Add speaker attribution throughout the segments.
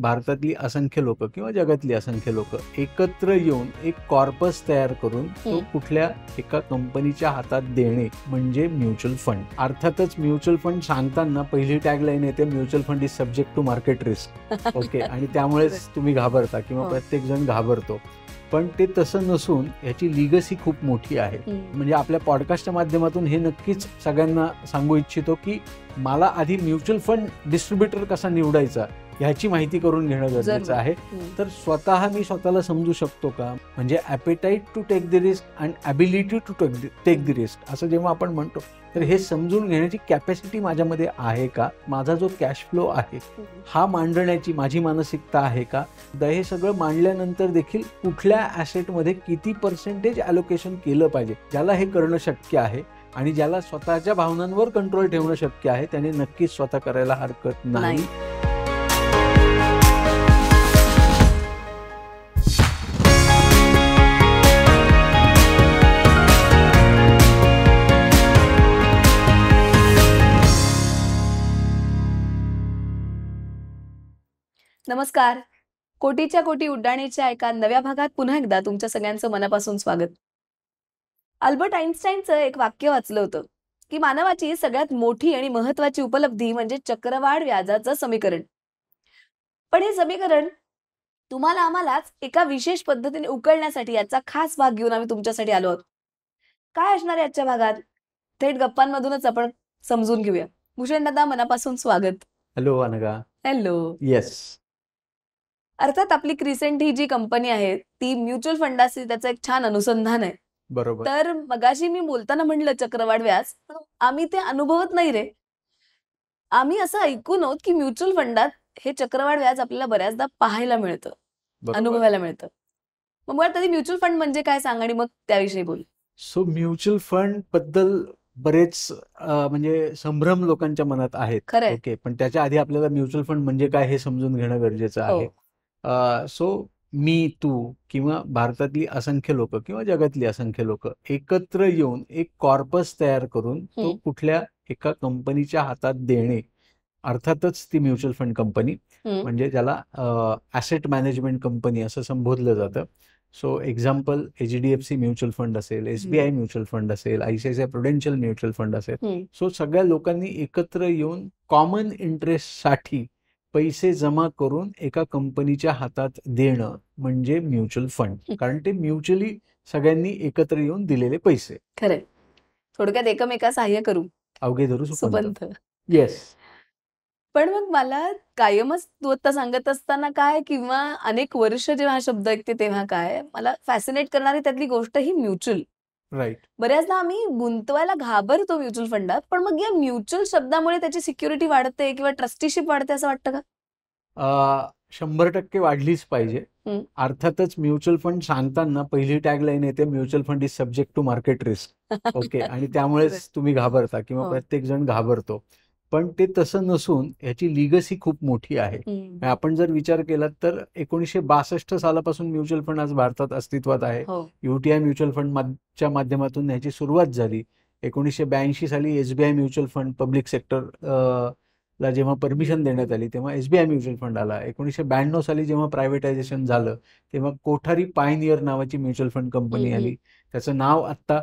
Speaker 1: भारतातली असंख्य लोक किंवा जगातली असंख्य लोक एकत्र येऊन एक कॉर्पस तयार करून तो कुठल्या एका कंपनीच्या हातात देणे म्हणजे म्युच्युअल फंड. अर्थातच म्युच्युअल फंड सांगताना पहिली टॅगलाईन येते mutual fund is subject to market risk. Okay, आणि त्यामुळेच तुम्ही घाबरता किंवा प्रत्येक जण घाबरतो. पण ते तसं नसून याची लिगसी खूप मोठी आहे. म्हणजे आपल्या पॉडकास्टच्या माध्यमातून हे नक्कीच सगळ्यांना सांगू इच्छितो की मला आधी म्युच्युअल फंड डिस्ट्रीब्युटर कसा निवडायचा ह्याची माहिती करून घेणं गरजेचं आहे. तर मी स्वतःला समजू शकतो का, म्हणजे appetite to take the risk and ability to take the risk असं जेव्हा आपण म्हणतो तर हे समजून घेण्याची कॅपॅसिटी माझ्यामध्ये आहे का, माझा जो कॅश फ्लो आहे हा मांडण्याची माझी मानसिकता आहे का, हे सगळं मांडल्यानंतर देखील कुठल्या ॲसेटमध्ये किती पर्सेंटेज ॲलोकेशन केलं पाहिजे. ज्याला हे करणं शक्य आहे आणि ज्याला स्वतःच्या भावनांवर कंट्रोल ठेवणं शक्य आहे त्याने नक्कीच स्वतः करायला हरकत नाही.
Speaker 2: नमस्कार. कोटीच्या कोटी उड्डाणेच्या एका नव्या भागात पुन्हा एकदा तुमच्या सगळ्यांचं मनापासून स्वागत. अल्बर्ट आइन्स्टाईनचं एक वाक्य वाचलं होतं की मानवाची सगळ्यात मोठी आणि महत्वाची उपलब्धी म्हणजे चक्रवाढ व्याजाचं समीकरण. पण हे समीकरण तुम्हाला आम्हालाच एका विशेष पद्धतीने उकळण्यासाठी याचा खास भाग घेऊन आम्ही तुमच्यासाठी आलो आहोत. काय असणार आहे आजच्या भागात थेट गप्पांमधूनच आपण समजून घेऊया. भूषण दादा, मनापासून स्वागत.
Speaker 1: हॅलो अनघा.
Speaker 2: हॅलो.
Speaker 1: येस.
Speaker 2: अर्थात आपली क्रिसेंट ही जी कंपनी आहे ती म्युच्युअल फंडाशी त्याचं एक छान अनुसंधान आहे.
Speaker 1: बरोबर.
Speaker 2: तर मगाशी मी बोलताना म्हणलं चक्रवाढ व्याज, आम्ही ते अनुभवत नाही रे. आम्ही असं ऐकून आहोत की म्युच्युअल फंडात हे चक्रवाढ व्याज आपल्याला बऱ्याचदा पाहायला मिळतं, अनुभवायला मिळतं. मग मुळात तरी म्युच्युअल फंड म्हणजे काय सांग आणि मग त्याविषयी बोल.
Speaker 1: सो म्युच्युअल फंड बद्दल बरेच म्हणजे संभ्रम लोकांच्या मनात आहेत. ओके, पण त्याच्या आधी आपल्याला म्युच्युअल फंड म्हणजे काय हे समजून घेणं गरजेचं आहे. सो मी, तू किंवा भारतातली असंख्य लोक किंवा जगातली असंख्य लोक एकत्र येऊन एक कॉर्पस तयार करून तो कुठल्या एका कंपनीच्या हातात देणे, अर्थातच ती म्युच्युअल फंड कंपनी, म्हणजे ज्याला ॲसेट मॅनेजमेंट कंपनी असं संबोधलं जातं. So example HDFC mutual fund असेल, SBI म्युच्युअल फंड असेल, ICICI प्रुडेन्शियल म्युच्युअल फंड असेल. सो सगळ्या लोकांनी एकत्र येऊन कॉमन इंटरेस्टसाठी पैसे जमा करून एका कंपनीच्या हातात देणं म्हणजे म्युच्युअल फंड. कारण ते म्युच्युअली सगळ्यांनी एकत्र येऊन दिलेले पैसे.
Speaker 2: खरंय. थोडक्यात एकमेका सहाय्य करू,
Speaker 1: अवघे धरू सुपंथ.
Speaker 2: येस. पण मग मला कायमच तू आता सांगत असताना काय किंवा अनेक वर्ष जेव्हा हा शब्द ऐकते तेव्हा काय मला फॅसिनेट करणारी त्यातली गोष्ट ही म्युच्युअल.
Speaker 1: राईट.
Speaker 2: बऱ्याचदा आम्ही गुंतवायला घाबरतो म्युच्युअल फंडात, पण मग या म्युच्युअल शब्दामुळे त्याची सिक्युरिटी वाढते किंवा ट्रस्टीशिप वाढते असं वाटतं का?
Speaker 1: 100% वाढलीच पाहिजे. अर्थातच म्युच्युअल फंड सांगताना पहिली टॅगलाईन येते mutual fund is subject to market risk. Okay, आणि त्यामुळेच तुम्ही घाबरता किंवा प्रत्येक जण घाबरतो. पण ते तसं नसून याची लिगसी खूप मोठी आहे. आपण जर विचार केला तर 1962 सालापासून म्युच्युअल फंड आज भारतात अस्तित्वात आहे. UTI म्युच्युअल फंडच्या माध्यमातून याची सुरुवात झाली. 1982 साली SBI mutual fund public sector ला जेव्हा परमिशन देण्यात आली तेव्हा SBI म्युच्युअल फंड आला. 1992 साली जेव्हा प्रायव्हेटायझेशन झालं तेव्हा कोठारी पायनियर नावाची म्युच्युअल फंड कंपनी आली. त्याचं नाव आत्ता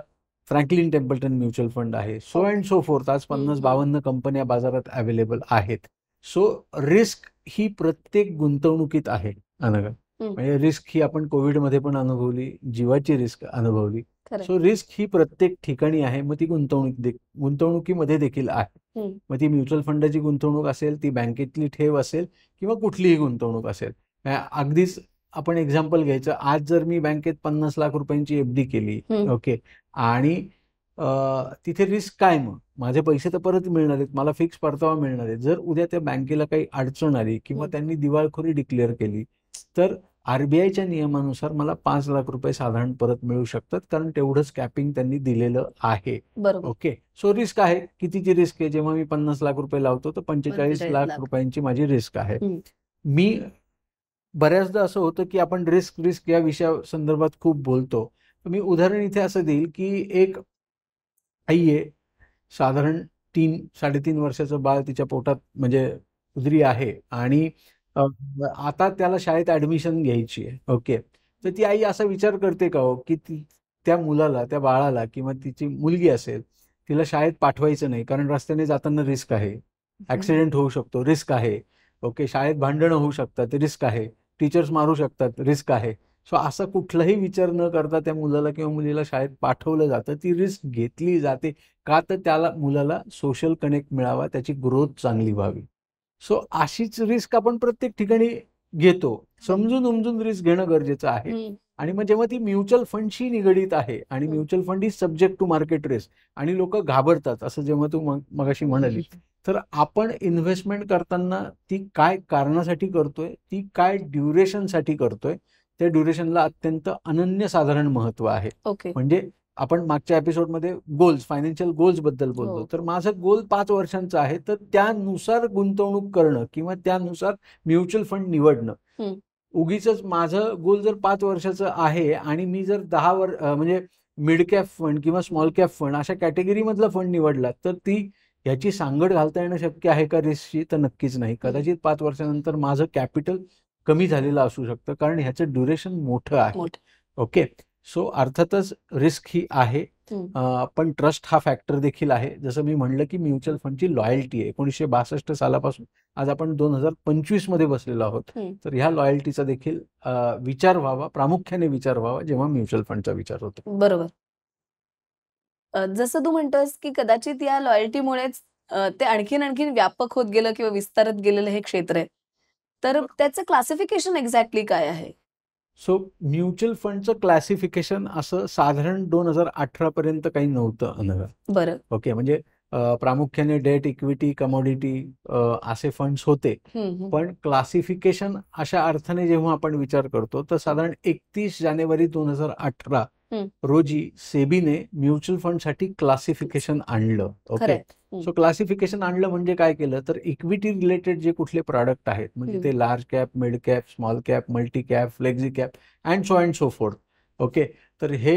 Speaker 1: फ्रँकलिन टेम्पल्टन म्युच्युअल फंड आहे. So and so fourth. आज 50-52 कंपन्या बाजारात अवेलेबल आहेत. सो रिस्क ही प्रत्येक गुंतवणुकीत आहे अनघा. म्हणजे रिस्क ही आपण कोविडमध्ये पण अनुभवली, जीवाची रिस्क अनुभवली. सो रिस्क ही प्रत्येक ठिकाणी आहे. मग ती गुंतवणुकीमध्ये देखील आहे. मग ती म्युच्युअल फंडाची गुंतवणूक असेल, ती बँकेतली ठेव असेल किंवा कुठलीही गुंतवणूक असेल. अगदीच आपण एक्झाम्पल घ्यायचं, आज जर मी बँकेत 50 लाख रुपयांची FD केली, ओके, आणि तिथे रिस्क काय, मग माझे पैसे तर परत मिळणार आहेत, मला फिक्स परतावा मिळणार आहे. जर उद्या त्या बँकेला काही अडचण आली किंवा त्यांनी दिवाळखोरी डिक्लेअर केली तर RBIच्या नियमानुसार मला 5 लाख रुपये साधारण परत मिळू शकतात, कारण तेवढंच कॅपिंग त्यांनी दिलेलं आहे. ओके. सो रिस्क आहे. कितीची रिस्क आहे? जेव्हा मी 50 लाख रुपये लावतो तर 45 लाख रुपयांची माझी रिस्क आहे. मी बऱ्याचदा असं होतं की आपण रिस्क या विषया संदर्भात खूप बोलतो. मी उदाहरण इथे असं देईल की एक आई आहे, साधारण 3-3.5 वर्षाचं बाळ तिच्या पोटात म्हणजे उदरी आहे, आणि आता त्याला शाळेत ऍडमिशन घ्यायची आहे. ओके, तर ती आई असा विचार करते का हो की त्या मुलाला, त्या बाळाला किंवा तिची मुलगी असेल, तिला शाळेत पाठवायचं नाही कारण रस्त्याने जाताना रिस्क आहे, ऍक्सिडेंट होऊ शकतो, रिस्क आहे. ओके, शाळेत भांडणं होऊ शकतात, रिस्क आहे, टीचर्स मारू शकतात, रिस्क आहे. सो असा कुठलाही विचार न करता त्या मुलाला किंवा मुलीला शाळेत पाठवलं जातं. ती रिस्क घेतली जाते का, तर त्याला मुलाला सोशल कनेक्ट मिळावा, त्याची ग्रोथ चांगली व्हावी. सो अशीच रिस्क आपण प्रत्येक ठिकाणी घेतो. समजून उमजून रिस्क घेणं गरजेचं आहे. आणि मग जेव्हा ती म्युच्युअल फंडशी निगडीत आहे आणि mutual fund is subject to market risk आणि लोक घाबरतात, असं जेव्हा तू मगाशी म्हणाली, तर आपण इन्व्हेस्टमेंट करताना ती काय कारणासाठी करतोय, ती काय ड्युरेशनसाठी करतोय, त्या ड्युरेशनला अत्यंत अनन्यसाधारण महत्व आहे. म्हणजे आपण मागच्या एपिसोडमध्ये गोल्स, फायनान्शियल गोल्स बद्दल बोलतो. तर माझं गोल 5 वर्षांचं आहे, तर त्यानुसार गुंतवणूक करणं किंवा त्यानुसार म्युच्युअल फंड निवडणं. उगीच माझं गोल जर 5 वर्षाचं आहे आणि मी जर 10 म्हणजे मिड कॅप फंड किंवा स्मॉल कॅप फंड अशा कॅटेगरीमधला फंड निवडला, तर ती याची सांगड घालता येणं शक्य आहे का रिस्कची? तर नक्कीच नाही. कदाचित 5 वर्षानंतर माझं कॅपिटल कमी झालेलं असू शकतं कारण ह्याचं ड्युरेशन मोठं आहे. ओके, सो अर्थातच रिस्क ही आहे, पण ट्रस्ट हा फॅक्टर देखील आहे. जसं मी म्हणलं की म्युच्युअल फंडची लॉयल्टी आहे. 1962 सालापासून आज आपण 2025 मध्ये बसलेलो आहोत. तर ह्या लॉयल्टीचा देखील विचार व्हावा, प्रामुख्याने विचार व्हावा जेव्हा म्युच्युअल फंडचा विचार होतो.
Speaker 2: बरोबर. जसं तू म्हणतोस की कदाचित या लॉयल्टीमुळेच ते आणखीन व्यापक होत गेलं किंवा विस्तारत गेलेलं हे क्षेत्र आहे. तर त्याचं क्लासिफिकेशन एक्झॅक्टली काय आहे?
Speaker 1: सो म्युच्युअल फंडचं क्लासिफिकेशन असं साधारण 2018 पर्यंत काही नव्हतं अनघा.
Speaker 2: बरं.
Speaker 1: ओके, म्हणजे प्रामुख्याने डेट, इक्विटी, कमोडिटी असे फंड्स होते. पण क्लासिफिकेशन अशा अर्थाने जेव्हा आपण विचार करतो, तर साधारण 31 जानेवारी 2018 रोजी सेबीने म्युच्युअल फंडसाठी क्लासिफिकेशन आणलं. ओके, सो क्लासिफिकेशन आणलं म्हणजे काय केलं, तर इक्विटी रिलेटेड जे कुठले प्रॉडक्ट आहेत, म्हणजे ते large cap, mid cap, small cap, multi cap, flexi cap and so fourth. Okay, तर हे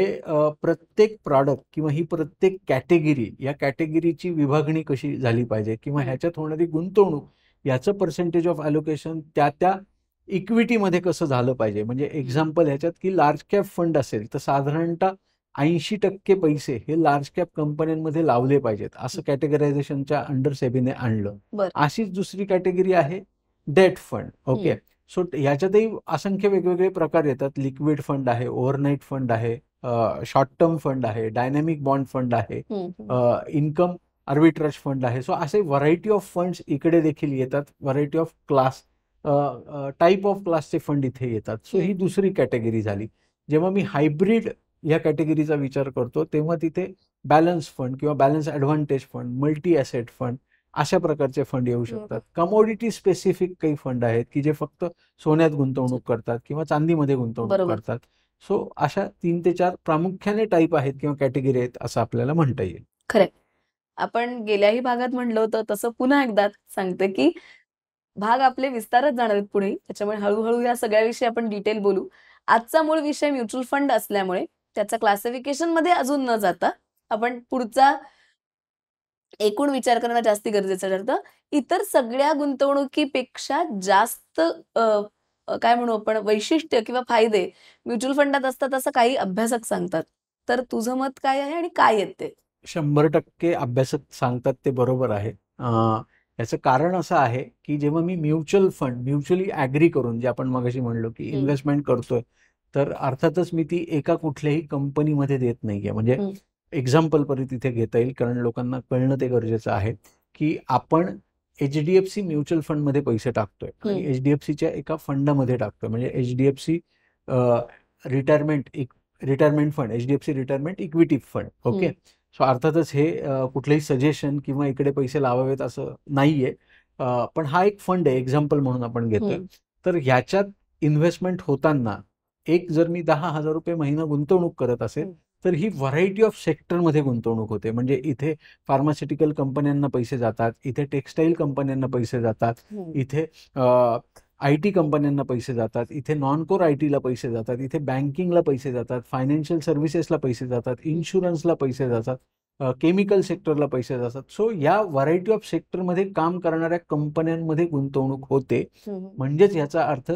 Speaker 1: प्रत्येक प्रॉडक्ट किंवा ही प्रत्येक कॅटेगरी, या कॅटेगरीची विभागणी कशी झाली पाहिजे किंवा ह्याच्यात होणारी गुंतवणूक, याचं पर्सेंटेज ऑफ ॲलोकेशन त्या इक्विटीमध्ये कसं झालं पाहिजे. म्हणजे एक्झाम्पल ह्याच्यात की लार्ज कॅप फंड असेल तर साधारणतः 80% पैसे हे लार्ज कॅप कंपन्यांमध्ये लावले पाहिजेत, असं कॅटेगरायझेशनच्या अंडर सेबीने आणलं. अशीच दुसरी कॅटेगरी आहे डेट फंड. ओके, सो ह्याच्यातही असंख्य वेगवेगळे प्रकार येतात. लिक्विड फंड आहे, ओव्हरनाईट फंड आहे, शॉर्ट टर्म फंड आहे, डायनॅमिक बॉन्ड फंड आहे, इन्कम आर्बिट्रेज फंड आहे. सो असे व्हरायटी ऑफ फंड्स इकडे देखील येतात. Variety of class, type of क्लासचे फंड इथे येतात. सो ही दुसरी कॅटेगरी झाली. जेव्हा मी हायब्रिड या कॅटेगरीचा विचार करतो, तेव्हा तिथे बॅलन्स फंड किंवा balance advantage fund, multi asset fund अशा प्रकारचे फंड येऊ शकतात. कमोडिटी स्पेसिफिक काही फंड आहेत की जे फक्त सोन्यात गुंतवणूक करतात किंवा चांदीमध्ये गुंतवणूक करतात. सो अशा 3 ते 4 प्रामुख्याने टाईप आहेत किंवा कॅटेगरी आहेत असं आपल्याला म्हणता येईल.
Speaker 2: खरं, आपण गेल्याही भागात म्हणलं होतं तसं पुन्हा एकदा सांगते की भाग आपले विस्तारत जाणार आहेत पुढे, त्याच्यामुळे हळूहळू या सगळ्याविषयी आपण डिटेल बोलू. आजचा मूळ विषय म्युच्युअल फंड असल्यामुळे त्याचा क्लासिफिकेशन मध्ये अजून न जाता आपण पुढचा एकूण विचार करणं जास्त गरजेचं ठरतं. इतर सगळ्या गुंतवणुकीपेक्षा जास्त काय म्हणू आपण वैशिष्ट्य किंवा फायदे म्युच्युअल फंडात असतात असं काही अभ्यासक सांगतात. तर तुझं मत काय आहे आणि काय आहेत ते?
Speaker 1: 100% अभ्यासक सांगतात ते बरोबर आहे. याचं कारण असं आहे की जेव्हा मी म्युच्युअल फंड म्युच्युअली ॲग्री करून, जे आपण मगाशी म्हणलो की इन्व्हेस्टमेंट करतोय, तर अर्थातच मी ती एका कुठल्याही कंपनीमध्ये देत नाहीये. म्हणजे एक्झाम्पल परत इथे घेता येईल कारण लोकांना कळणं ते गरजेचं आहे की आपण HDFC म्युच्युअल फंडमध्ये पैसे टाकतोय आणि HDFCच्या एका फंडामध्ये टाकतोय. म्हणजे HDFC retirement fund, HDFC retirement equity fund. Okay, so अर्थातच हे कुठलंही सजेशन किंवा इकडे पैसे लावावेत असं नाहीये, पण हा एक फंड आहे, एक्झाम्पल म्हणून आपण घेतोय. तर ह्याच्यात इन्व्हेस्टमेंट होताना जर मी 10,000 रुपये महिना गुंतवणूक करत असेल, तर ही व्हरायटी ऑफ सेक्टरमध्ये गुंतवणूक होते. म्हणजे इथे फार्मास्युटिकल कंपन्यांना पैसे जातात, इथे टेक्सटाईल कंपन्यांना पैसे जातात, इथे IT कंपन्यांना पैसे जातात, इथे नॉन कोर ITला पैसे जातात, इथे बँकिंगला पैसे जातात, फायनान्शियल सर्व्हिसेसला पैसे जातात, इन्शुरन्सला पैसे जातात. केमिकल सेक्टरला पैसे जातात. सो या व्हरायटी ऑफ सेक्टरमध्ये काम करणाऱ्या कंपन्यांमध्ये गुंतवणूक होते. म्हणजेच याचा अर्थ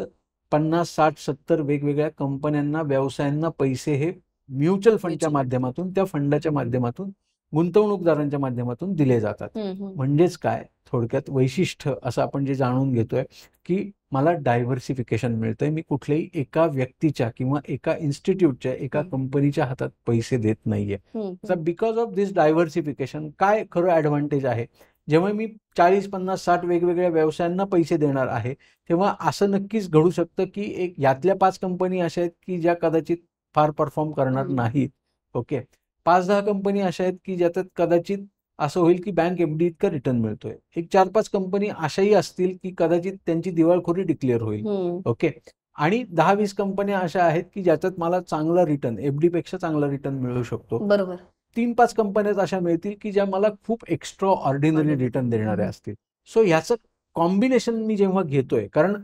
Speaker 1: 50, 60, 70 वेगवेगळ्या कंपन्यांना, व्यवसायांना पैसे हे म्युच्युअल फंडच्या माध्यमातून, त्या फंडाच्या माध्यमातून, गुंतवणूकदारांच्या माध्यमातून दिले जातात. म्हणजेच काय, थोडक्यात वैशिष्ट्य असं आपण जे जाणून घेतोय की मला डायव्हर्सिफिकेशन मिळतंय. मी कुठल्याही एका व्यक्तीच्या किंवा एका इन्स्टिट्यूटच्या, एका कंपनीच्या हातात पैसे देत नाहीये. तर बिकॉज ऑफ दिस डायव्हर्सिफिकेशन काय खरं ॲडव्हान्टेज आहे, जेव्हा मी 40, 50, 60 वेगवेगळ्या व्यवसायांना पैसे देणार आहे, तेव्हा असं नक्कीच घडू शकतं की एक यातल्या 5 कंपनी अशा आहेत की ज्या कदाचित फार परफॉर्म करणार नाहीत. ओके, 5-10 कंपनी अशा आहेत की ज्याच्यात कदाचित असं होईल की बँक एफडी इतका रिटर्न मिळतोय. एक 4-5 कंपनी अशाही असतील की कदाचित त्यांची दिवाळखोरी डिक्लेअर होईल. ओके, आणि 10-20 कंपन्या अशा आहेत की ज्याच्यात मला चांगला रिटर्न, एफडी पेक्षा चांगला रिटर्न मिळू शकतो.
Speaker 2: बरोबर.
Speaker 1: 3-5 कंपन्याच अशा मिळतील की ज्या मला खूप एक्स्ट्रा ऑर्डिनरी रिटर्न देणाऱ्या असतील. सो ह्याचं कॉम्बिनेशन मी जेव्हा घेतोय, कारण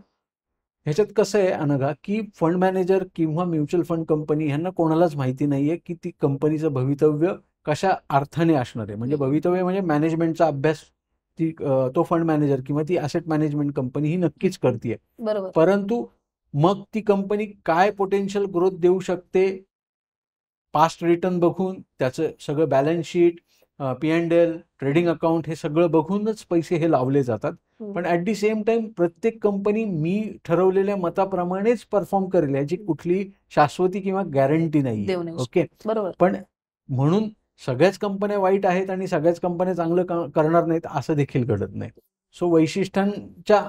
Speaker 1: ह्याच्यात कसं आहे अनघा, की फंड मॅनेजर किंवा म्युच्युअल फंड कंपनी ह्यांना कोणालाच माहिती नाहीये की ती कंपनीचं भवितव्य कशा अर्थाने असणार आहे. म्हणजे भवितव्य म्हणजे मॅनेजमेंटचा अभ्यास तो फंड मॅनेजर किंवा ती ॲसेट मॅनेजमेंट कंपनी ही नक्कीच करते. परंतु मग ती कंपनी काय पोटेन्शियल ग्रोथ देऊ शकते, पास्ट रिटर्न बघून, त्याचं सगळं balance sheet, P&L, trading account हे सगळं बघूनच पैसे हे लावले जातात. पण ॲट दी सेम टाइम प्रत्येक कंपनी मी ठरवलेल्या मताप्रमाणेच परफॉर्म करेल याची कुठली शाश्वती किंवा गॅरंटी नाही. ओके, पण म्हणून सगळ्याच कंपन्या वाईट आहेत आणि सगळ्याच कंपन्या चांगलं करणार नाहीत असं देखील घडत नाही. सो वैशिष्ट्यांच्या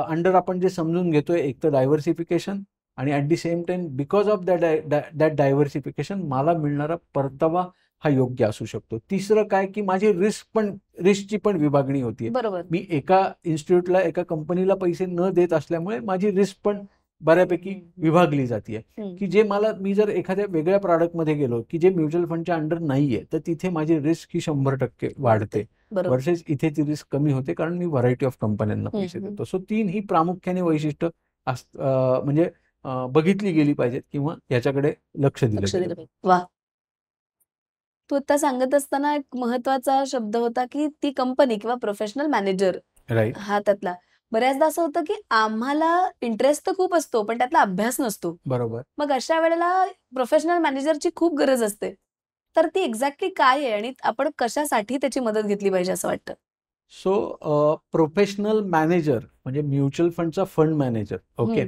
Speaker 1: अंडर आपण जे समजून घेतोय, एक तर डायव्हर्सिफिकेशन, आणि at the same time because of that diversification मला मिळणारा परतावा हा योग्य असू शकतो. तिसरं काय की माझी रिस्कची पण विभागणी होतीये. मी एका इन्स्टिट्यूटला, एका कंपनीला पैसे न देत असल्यामुळे माझी रिस्क पण बऱ्यापैकी विभागली जाते. की जे मला, मी जर एखाद्या वेगळ्या प्रॉडक्टमध्ये गेलो की जे म्युच्युअल फंडच्या अंडर नाहीये, तर तिथे माझी रिस्क ही 100% वाढते. वर्सेस इथे ती रिस्क कमी होते, कारण मी व्हरायटी ऑफ कंपन्यांना पैसे देतो. सो 3 ही प्रामुख्याने वैशिष्ट्य म्हणजे बघितली गेली पाहिजेत किंवा याच्याकडे लक्ष दिलं पाहिजे.
Speaker 2: वा, तू आता सांगत असताना एक महत्वाचा शब्द होता की ती कंपनी किंवा प्रोफेशनल मॅनेजर,
Speaker 1: राईट,
Speaker 2: हा त्यातला. बऱ्याचदा असं होतं की आम्हाला इंटरेस्ट तर खूप असतो पण त्यातला अभ्यास नसतो.
Speaker 1: बरोबर.
Speaker 2: मग अशा वेळेला प्रोफेशनल मॅनेजरची खूप गरज असते. तर ती एक्झॅक्टली काय आहे आणि आपण कशासाठी त्याची मदत घेतली पाहिजे असं वाटतं?
Speaker 1: सो प्रोफेशनल मॅनेजर म्हणजे म्युच्युअल फंडचा फंड मॅनेजर. ओके,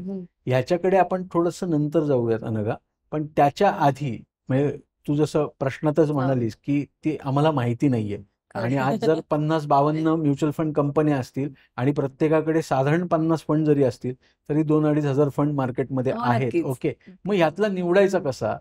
Speaker 1: ह्याच्याकडे आपण थोडंसं नंतर जाऊयात अनघा. पण त्याच्या आधी, म्हणजे तू जसं प्रश्नातच म्हणालीस की ती आम्हाला माहिती नाहीये, आणि आज जर 50-52 म्युच्युअल फंड कंपन्या असतील आणि प्रत्येकाकडे साधारण 50 फंड जरी असतील तरी 2-2.5 हजार फंड मार्केटमध्ये आहेत. ओके, मग यातला निवडायचा कसा,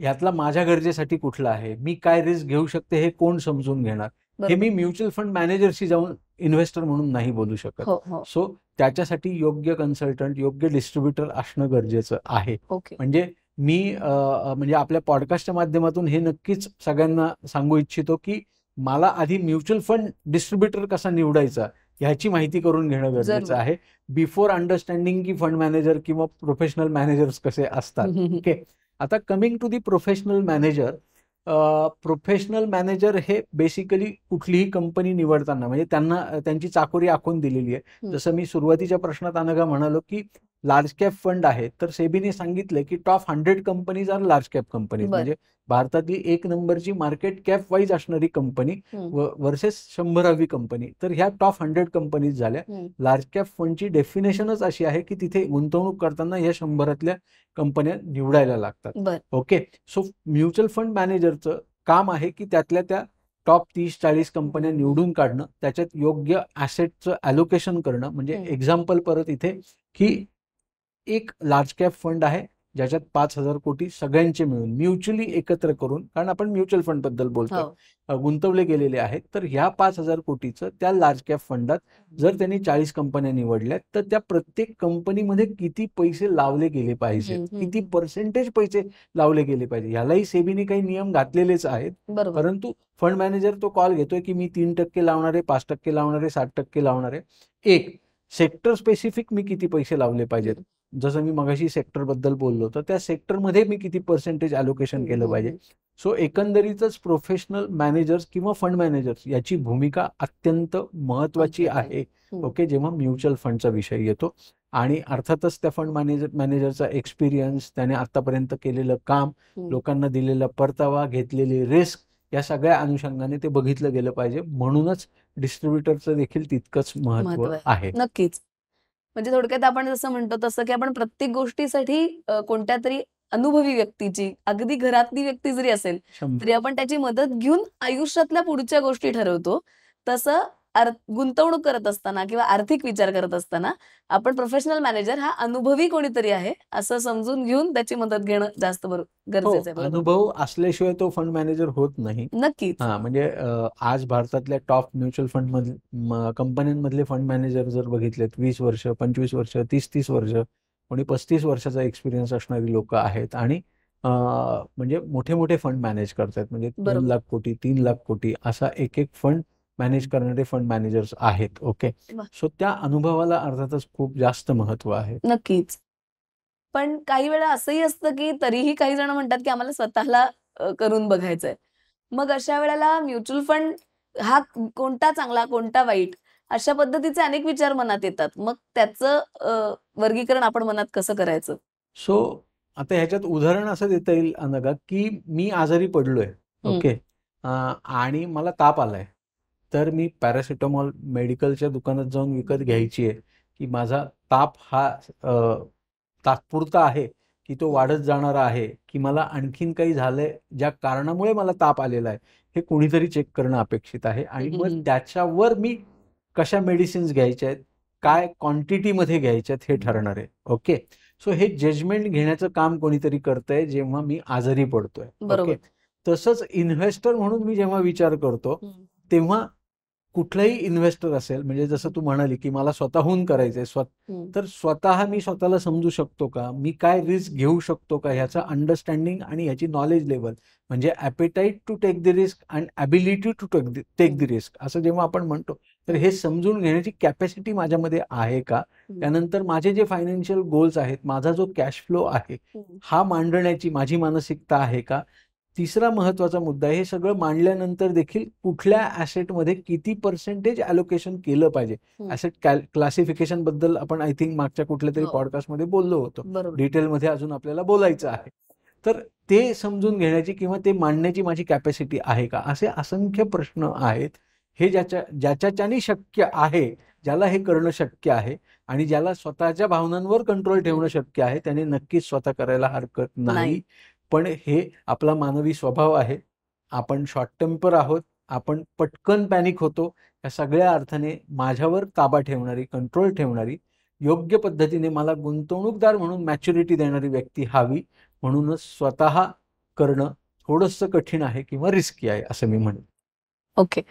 Speaker 1: यातला माझ्या गरजेसाठी कुठला आहे, मी काय रिस्क घेऊ शकते हे कोण समजून घेणार, हे मी म्युच्युअल फंड मॅनेजरशी जाऊन इन्व्हेस्टर म्हणून नाही बोलू शकत. सो त्याच्यासाठी योग्य कन्सल्टंट, योग्य डिस्ट्रीब्युटर असणं गरजेचं आहे. म्हणजे मी म्हणजे आपल्या पॉडकास्टच्या माध्यमातून हे नक्कीच सगळ्यांना सांगू इच्छितो की मला आधी म्युच्युअल फंड डिस्ट्रीब्युटर कसा निवडायचा ह्याची माहिती करून घेणं गरजेचं आहे, बिफोर अंडरस्टँडिंग की फंड मॅनेजर किंवा प्रोफेशनल मॅनेजर्स कसे असतात. ओके, आता coming to the professional manager. Professional manager हे बेसिकली कुठलीही कंपनी निवडताना, म्हणजे त्यांना त्यांची चाकोरी आखून दिलेली आहे. जसं मी सुरुवातीच्या प्रश्नात अनघा म्हणालो की लार्ज कॅप फंड आहे, तर सेबीने सांगितलं की top 100 companies are large cap companies, म्हणजे भारतातली 1 नंबरची मार्केट कॅप वाईज असणारी कंपनी वर्सेस 100वी कंपनी. तर ह्या टॉप 100 कंपनीज झाल्या. लार्ज कॅप फंडची डेफिनेशनच अशी आहे की तिथे गुंतवणूक करताना या 100तल्या कंपन्या निवडायला लागतात. ओके, सो म्युच्युअल फंड मॅनेजरचं काम आहे की त्यातल्या त्या टॉप 30-40 कंपन्या निवडून काढणं, त्याच्यात योग्य ॲसेटचं ॲलोकेशन करणं. म्हणजे एक्झाम्पल परत इथे की एक लार्ज कॅप फंड आहे ज्याच्यात 5,000 कोटी सगळ्यांचे मिळून म्युच्युअली एकत्र करून, कारण आपण म्युच्युअल फंड बद्दल बोलतो, गुंतवले गेलेले आहेत. तर ह्या 5,000 कोटीचं त्या लार्ज कॅप फंडात जर त्यांनी 40 कंपन्या निवडल्या तर त्या प्रत्येक कंपनीमध्ये किती पैसे लावले गेले पाहिजे, किती पर्सेंटेज पैसे लावले गेले पाहिजे, ह्यालाही सेबीने काही नियम घातलेलेच आहेत. परंतु फंड मॅनेजर तो कॉल घेतोय की मी 3% लावणारे, 5% लावणारे, 60% लावणारे. एक सेक्टर स्पेसिफिक मी किती पैसे लावले पाहिजेत, जसं मी मगाशी सेक्टर बद्दल बोललो तर त्या सेक्टरमध्ये मी किती पर्सेंटेज ॲलोकेशन केलं पाहिजे. सो एकंदरीतच प्रोफेशनल मॅनेजर्स किंवा फंड मॅनेजर्स याची भूमिका अत्यंत महत्वाची आहे. ओके, जेव्हा म्युच्युअल फंडचा विषय येतो. आणि अर्थातच त्या फंड मॅनेजरचा एक्सपिरियन्स, त्याने आतापर्यंत केलेलं काम, लोकांना दिलेला परतावा, घेतलेली रिस्क, या सगळ्या अनुषंगाने ते बघितलं गेलं पाहिजे. म्हणूनच डिस्ट्रीब्युटरचं देखील तितकंच महत्व आहे.
Speaker 2: नक्कीच. म्हणजे थोडक्यात आपण जसं म्हणतो तसं की आपण प्रत्येक गोष्टीसाठी कोणत्या तरी अनुभवी व्यक्तीची, अगदी घरातली व्यक्ती जरी असेल तरी आपण त्याची मदत घेऊन आयुष्यातल्या पुढच्या गोष्टी ठरवतो. तसं गुंतवणूक करत असताना किंवा आर्थिक विचार करत असताना आपण प्रोफेशनल मॅनेजर हा अनुभवी कोणीतरी आहे असं समजून घेऊन त्याची मधत घेणं जास्त गरजेचं आहे.
Speaker 1: अनुभव असल्याशिवाय तो फंड मॅनेजर होत नाही.
Speaker 2: नक्कीच.
Speaker 1: म्हणजे आज भारतातल्या टॉप म्युच्युअल फंड कंपन्यांमधले फंड मॅनेजर जर बघितलेत 20 वर्ष, 25 वर्ष, 30 वर्ष, कोणी 35 वर्षाचा एक्सपिरियन्स असणारी लोक आहेत. आणि म्हणजे मोठे मोठे फंड मॅनेज करतात. म्हणजे 2 लाख कोटी, 3 लाख कोटी असा एक फंड मॅनेज करणारे फंड मॅनेजर्स आहेत. ओके, सो त्या अनुभवाला अर्थातच खूप जास्त महत्व आहे.
Speaker 2: नक्कीच. पण काही वेळा असंही असतं की तरीही काही जण म्हणतात की आम्हाला स्वतःला करून बघायचंय. मग अशा वेळेला म्युच्युअल फंड हा कोणता चांगला, कोणता वाईट, अशा पद्धतीचे अनेक विचार मनात येतात. मग त्याचं वर्गीकरण आपण मनात कसं करायचं?
Speaker 1: सो आता ह्याच्यात उदाहरण असं देता येईल अनघा, की मी आजारी पडलोय. ओके, आणि मला ताप आलाय. तर मी पॅरासिटामॉल मेडिकलच्या दुकानात जाऊन विकत घ्यायची आहे, की माझा ताप हा तात्पुरता आहे, की तो वाढत जाणारा आहे, की मला आणखीन काही झालंय ज्या कारणामुळे मला ताप आलेला आहे, हे कोणीतरी चेक करणं अपेक्षित आहे. आणि मग त्याच्यावर मी कशा मेडिसिन्स घ्यायच्या आहेत, काय क्वांटिटीमध्ये घ्यायच्या आहेत हे ठरणार आहे. ओके, सो हे जजमेंट घेण्याचं काम कोणीतरी करतंय जेव्हा मी आजारी पडतोय. ओके, तसंच इन्व्हेस्टर म्हणून मी जेव्हा विचार करतो तेव्हा कुठलाही इन्व्हेस्टर असेल, म्हणजे जसं तू म्हणाली की मला स्वतःहून करायचंय, तर स्वतः मी स्वतःला समजू शकतो का, मी काय रिस्क घेऊ शकतो का, ह्याचा अंडरस्टँडिंग आणि ह्याची नॉलेज लेवल, म्हणजे appetite to take the risk and ability to take the risk असं जेव्हा आपण म्हणतो, तर हे समजून घेण्याची कॅपॅसिटी माझ्यामध्ये आहे का. त्यानंतर माझे जे फायनान्शियल गोल्स आहेत, माझा जो कॅश फ्लो आहे हा मांडण्याची माझी मानसिकता आहे का. तिसरा महत्वाचा मुद्दा आहे, हे सगळं मांडल्यानंतर देखील कुठल्या ॲसेटमध्ये किती पर्सेंटेज ॲलोकेशन केलं पाहिजे. ॲसेट क्लासिफिकेशन बद्दल आपण आय थिंक मागच्या कुठल्या तरी पॉडकास्टमध्ये बोललो होतो. डिटेलमध्ये अजून आपल्याला बोलायचं आहे. तर ते समजून घेण्याची किंवा ते मांडण्याची माझी कॅपॅसिटी आहे का, असे असंख्य प्रश्न आहेत. हे ज्याच्याने शक्य आहे, ज्याला हे करणं शक्य आहे आणि ज्याला स्वतःच्या भावनांवर कंट्रोल ठेवणं शक्य आहे, त्याने नक्कीच स्वतः करायला हरकत नाही. पण हे आपला मानवी स्वभाव आहे. आपण शॉर्ट टेम्पर आहोत, आपण पटकन पॅनिक होतो. या सगळ्या अर्थाने माझ्यावर ताबा ठेवणारी, कंट्रोल ठेवणारी, योग्य पद्धतीने मला गुंतवणूकदार म्हणून मॅच्युरिटी देणारी व्यक्ती हवी. म्हणूनच स्वतः करणं थोडंसं कठीण आहे किंवा रिस्की आहे असं मी म्हणेन.
Speaker 2: ओके,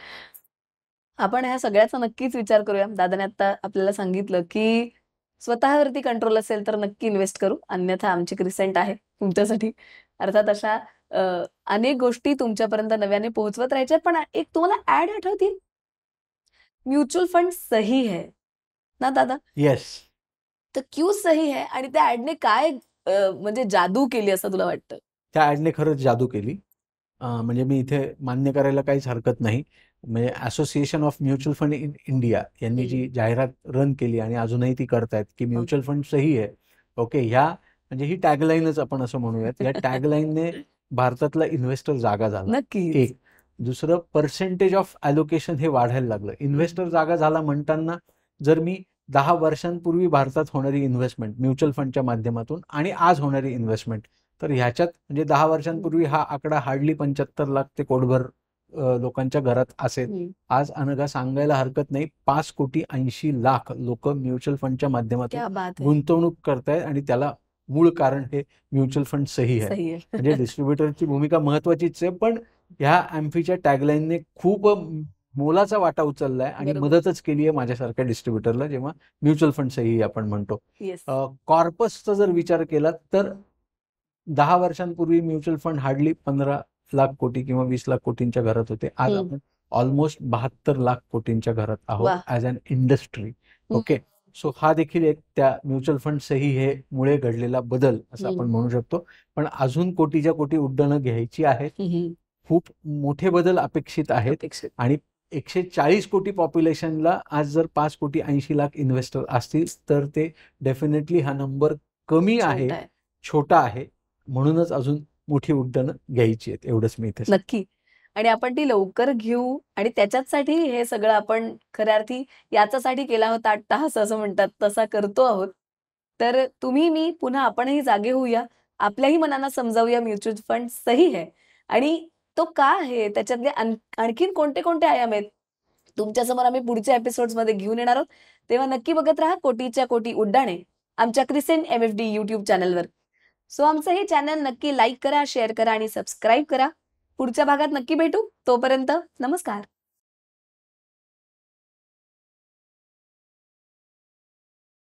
Speaker 2: आपण ह्या सगळ्याचा नक्कीच विचार करूया. दादाने आता आपल्याला सांगितलं की स्वतःवरती कंट्रोल असेल तर नक्की इन्व्हेस्ट करू, अन्यथा आमची क्रिसेंट आहे तुमच्यासाठी. अर्थात अशा अनेक गोष्टी तुमच्यापर्यंत नव्याने पोहोचवत राहायच्या. पण एक तुम्हाला ऍड आठवतील, म्युच्युअल फंड सही है ना दादा?
Speaker 1: येस.
Speaker 2: तर क्यू सही है, आणि त्या ऍडने काय म्हणजे जादू केली असं तुला वाटतं?
Speaker 1: त्या ऍडने खरंच जादू केली. म्हणजे मी इथे मान्य करायला काहीच हरकत नाही. म्हणजे association of mutual fund in India यांनी जी जाहिरात रन केली आणि अजूनही ती करतायत की म्युच्युअल फंड सही आहे. ओके, ह्या म्हणजे ही टॅगलाईनच आपण असं म्हणूयात. या टॅगलाईनने भारतातला इन्व्हेस्टर जागा झाला. एक. दुसरं, पर्सेंटेज ऑफ ॲलोकेशन हे वाढायला लागलं. इन्व्हेस्टर जागा झाला म्हणताना जर मी 10 वर्षांपूर्वी भारतात होणारी इन्व्हेस्टमेंट म्युच्युअल फंडच्या माध्यमातून आणि आज होणारी इन्व्हेस्टमेंट, तर ह्याच्यात म्हणजे 10 वर्षांपूर्वी हा आकडा हार्डली 75 लाख ते कोटभर लोकांच्या घरात असेल. आज अनघा सांगायला हरकत नाही 5,80,00,000 लोक म्युच्युअल फंडच्या माध्यमातून गुंतवणूक करतायत आणि त्याला मूळ कारण हे म्युच्युअल फंड सही आहे. म्हणजे डिस्ट्रीब्युटरची भूमिका महत्वाचीच आहे, पण ह्या ॲम्फीच्या टॅगलाईनने खूप मोलाचा वाटा उचललाय आणि मदतच केली आहे माझ्यासारख्या डिस्ट्रीब्युटरला जेव्हा म्युच्युअल फंड सही आपण म्हणतो. कॉर्पसचा जर विचार केला तर 10 वर्षांपूर्वी म्युच्युअल फंड हार्डली 15 लाख कोटी किंवा 20 लाख कोटींच्या घरात होते. आज आपण ऑलमोस्ट 72 लाख कोटींच्या घरात आहोत as an industry. Okay, so हा देखील एक त्या म्युच्युअल फंड सही हे मुळे घडलेला बदल असं आपण म्हणू शकतो. पण अजून कोटीच्या कोटी उड्डाणं घ्यायची आहेत. खूप मोठे बदल अपेक्षित आहेत आणि 140 कोटी पॉप्युलेशनला आज जर 5 कोटी 80 लाख इन्व्हेस्टर असतील तर ते डेफिनेटली हा नंबर कमी आहे, छोटा आहे. म्हणूनच अजून मोठी उड्डाणं घ्यायची आहेत. एवढंच मी इथे
Speaker 2: नक्की. आणि आपण ती लवकर घेऊ आणि त्याच्यासाठी हे सगळं आपण खऱ्या अर्थी याच्यासाठी केला होता अट्टाहास असं म्हणतात तसा करतो आहोत. तर तुम्ही मी पुन्हा आपणही जागे होऊया. आपल्याही मनाला समजावूया म्युच्युअल फंड सही आहे आणि तो का आहे, त्याच्यातले आणखीन कोणते कोणते आयाम आहेत तुमच्यासमोर आम्ही पुढच्या एपिसोड्समध्ये घेऊन येणार आहोत. तेव्हा नक्की बघत राहा कोटीच्या कोटी उड्डाणे आमच्या क्रिसेंट MFD YouTube चॅनलवर. सो आमचं हे चॅनल नक्की लाईक करा, शेअर करा आणि सबस्क्राईब करा. पुढच्या भागात नक्की भेटू. तोपर्यंत नमस्कार.